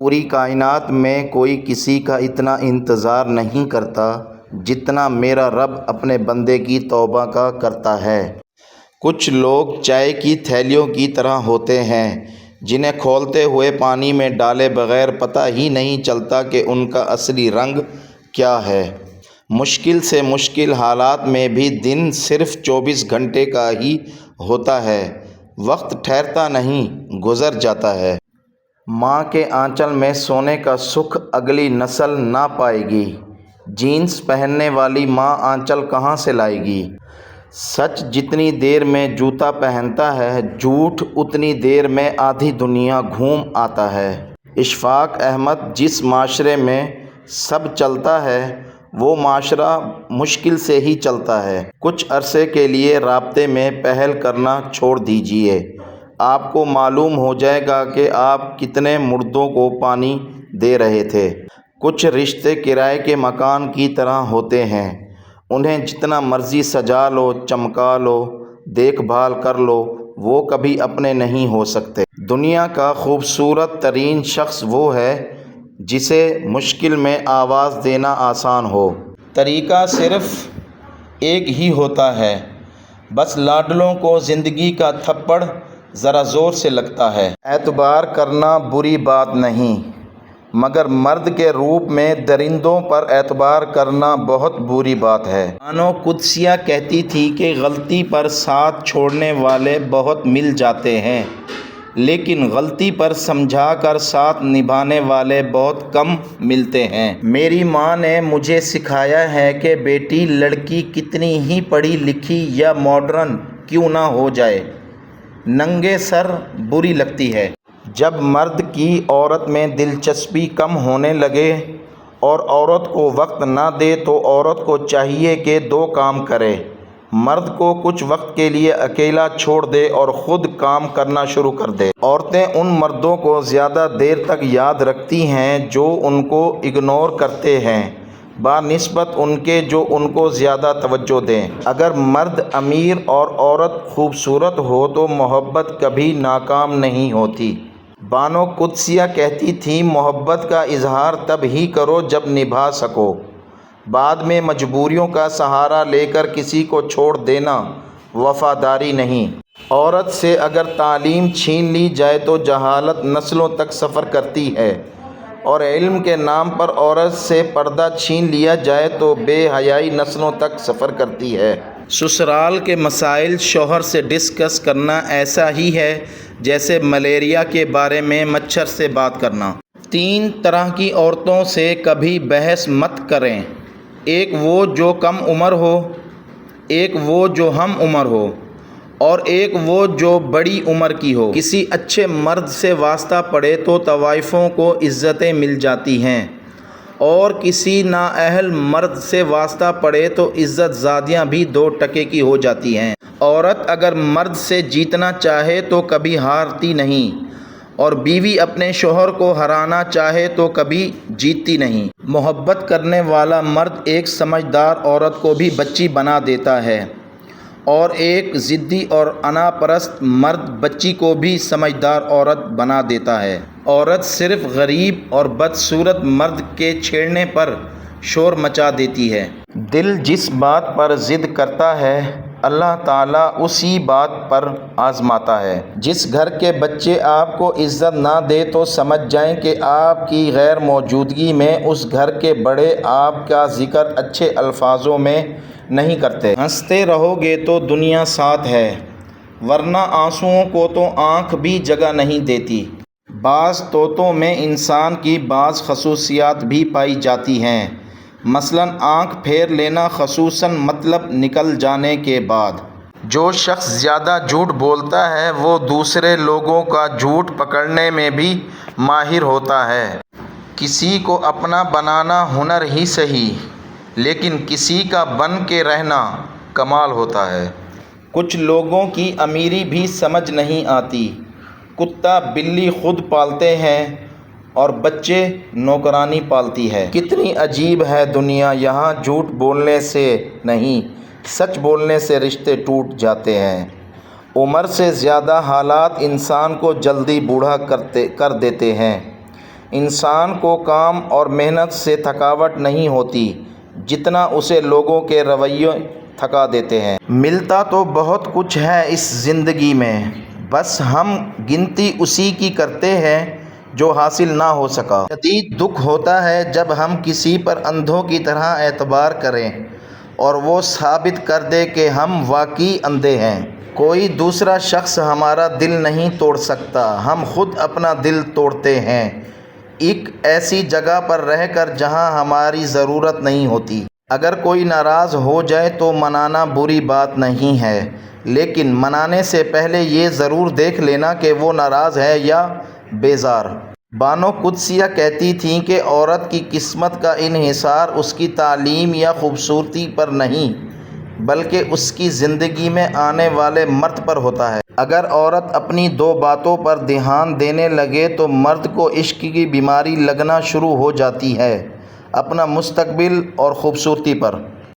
پوری کائنات میں کوئی کسی کا اتنا انتظار نہیں کرتا جتنا میرا رب اپنے بندے کی توبہ کا کرتا ہے۔ کچھ لوگ چائے کی تھیلیوں کی طرح ہوتے ہیں جنہیں کھولتے ہوئے پانی میں ڈالے بغیر پتہ ہی نہیں چلتا کہ ان کا اصلی رنگ کیا ہے۔ مشکل سے مشکل حالات میں بھی دن صرف 24 گھنٹے کا ہی ہوتا ہے، وقت ٹھہرتا نہیں، گزر جاتا ہے۔ ماں کے آنچل میں سونے کا سکھ اگلی نسل نہ پائے گی۔ جینس پہننے والی ماں آنچل کہاں سے لائے گی؟ سچ جتنی دیر میں جوتا پہنتا ہے، جھوٹ اتنی دیر میں آدھی دنیا گھوم آتا ہے۔ اشفاق احمد: جس معاشرے میں سب چلتا ہے وہ معاشرہ مشکل سے ہی چلتا ہے۔ کچھ عرصے کے لیے رابطے میں پہل کرنا چھوڑ دیجیے، آپ کو معلوم ہو جائے گا کہ آپ کتنے مردوں کو پانی دے رہے تھے۔ کچھ رشتے کرائے کے مکان کی طرح ہوتے ہیں، انہیں جتنا مرضی سجا لو، چمکا لو، دیکھ بھال کر لو، وہ کبھی اپنے نہیں ہو سکتے۔ دنیا کا خوبصورت ترین شخص وہ ہے جسے مشکل میں آواز دینا آسان ہو۔ طریقہ صرف ایک ہی ہوتا ہے، بس لاڈلوں کو زندگی کا تھپڑ ذرا زور سے لگتا ہے۔ اعتبار کرنا بری بات نہیں، مگر مرد کے روپ میں درندوں پر اعتبار کرنا بہت بری بات ہے۔ بانو قدسیہ کہتی تھی کہ غلطی پر ساتھ چھوڑنے والے بہت مل جاتے ہیں، لیکن غلطی پر سمجھا کر ساتھ نبھانے والے بہت کم ملتے ہیں۔ میری ماں نے مجھے سکھایا ہے کہ بیٹی، لڑکی کتنی ہی پڑھی لکھی یا ماڈرن کیوں نہ ہو جائے، ننگے سر بری لگتی ہے۔ جب مرد کی عورت میں دلچسپی کم ہونے لگے اور عورت کو وقت نہ دے تو عورت کو چاہیے کہ دو کام کرے، مرد کو کچھ وقت کے لیے اکیلا چھوڑ دے اور خود کام کرنا شروع کر دے۔ عورتیں ان مردوں کو زیادہ دیر تک یاد رکھتی ہیں جو ان کو اگنور کرتے ہیں بنسبت ان کے جو ان کو زیادہ توجہ دیں۔ اگر مرد امیر اور عورت خوبصورت ہو تو محبت کبھی ناکام نہیں ہوتی۔ بانو قدسیہ کہتی تھیں، محبت کا اظہار تب ہی کرو جب نبھا سکو، بعد میں مجبوریوں کا سہارا لے کر کسی کو چھوڑ دینا وفاداری نہیں۔ عورت سے اگر تعلیم چھین لی جائے تو جہالت نسلوں تک سفر کرتی ہے، اور علم کے نام پر عورت سے پردہ چھین لیا جائے تو بے حیائی نسلوں تک سفر کرتی ہے۔ سسرال کے مسائل شوہر سے ڈسکس کرنا ایسا ہی ہے جیسے ملیریا کے بارے میں مچھر سے بات کرنا۔ 3 طرح کی عورتوں سے کبھی بحث مت کریں، ایک وہ جو کم عمر ہو، ایک وہ جو ہم عمر ہو، اور ایک وہ جو بڑی عمر کی ہو۔ کسی اچھے مرد سے واسطہ پڑے تو طوائفوں کو عزتیں مل جاتی ہیں، اور کسی نااہل مرد سے واسطہ پڑے تو عزت زادیاں بھی 2 ٹکے کی ہو جاتی ہیں۔ عورت اگر مرد سے جیتنا چاہے تو کبھی ہارتی نہیں، اور بیوی اپنے شوہر کو ہرانا چاہے تو کبھی جیتتی نہیں۔ محبت کرنے والا مرد ایک سمجھدار عورت کو بھی بچی بنا دیتا ہے، اور ایک ضدی اور انا پرست مرد بچی کو بھی سمجھدار عورت بنا دیتا ہے۔ عورت صرف غریب اور بدصورت مرد کے چھیڑنے پر شور مچا دیتی ہے۔ دل جس بات پر ضد کرتا ہے اللہ تعالیٰ اسی بات پر آزماتا ہے۔ جس گھر کے بچے آپ کو عزت نہ دے تو سمجھ جائیں کہ آپ کی غیر موجودگی میں اس گھر کے بڑے آپ کا ذکر اچھے الفاظوں میں نہیں کرتے۔ ہنستے رہو گے تو دنیا ساتھ ہے، ورنہ آنسوؤں کو تو آنکھ بھی جگہ نہیں دیتی۔ بعض طوطوں میں انسان کی بعض خصوصیات بھی پائی جاتی ہیں، مثلاً آنکھ پھیر لینا، خصوصاً مطلب نکل جانے کے بعد۔ جو شخص زیادہ جھوٹ بولتا ہے وہ دوسرے لوگوں کا جھوٹ پکڑنے میں بھی ماہر ہوتا ہے۔ کسی کو اپنا بنانا ہنر ہی سہی، لیکن کسی کا بن کے رہنا کمال ہوتا ہے۔ کچھ لوگوں کی امیری بھی سمجھ نہیں آتی، کتا بلی خود پالتے ہیں اور بچے نوکرانی پالتی ہے۔ کتنی عجیب ہے دنیا، یہاں جھوٹ بولنے سے نہیں، سچ بولنے سے رشتے ٹوٹ جاتے ہیں۔ عمر سے زیادہ حالات انسان کو جلدی بوڑھا کر دیتے ہیں۔ انسان کو کام اور محنت سے تھکاوٹ نہیں ہوتی جتنا اسے لوگوں کے رویے تھکا دیتے ہیں۔ ملتا تو بہت کچھ ہے اس زندگی میں، بس ہم گنتی اسی کی کرتے ہیں جو حاصل نہ ہو سکا۔ شدید دکھ ہوتا ہے جب ہم کسی پر اندھوں کی طرح اعتبار کریں اور وہ ثابت کر دے کہ ہم واقعی اندھے ہیں۔ کوئی دوسرا شخص ہمارا دل نہیں توڑ سکتا، ہم خود اپنا دل توڑتے ہیں، ایک ایسی جگہ پر رہ کر جہاں ہماری ضرورت نہیں ہوتی۔ اگر کوئی ناراض ہو جائے تو منانا بری بات نہیں ہے، لیکن منانے سے پہلے یہ ضرور دیکھ لینا کہ وہ ناراض ہے یا بیزار۔ بانو قدسیہ کہتی تھیں کہ عورت کی قسمت کا انحصار اس کی تعلیم یا خوبصورتی پر نہیں بلکہ اس کی زندگی میں آنے والے مرد پر ہوتا ہے۔ اگر عورت اپنی دو باتوں پر دھیان دینے لگے تو مرد کو عشق کی بیماری لگنا شروع ہو جاتی ہے، اپنا مستقبل اور خوبصورتی پر۔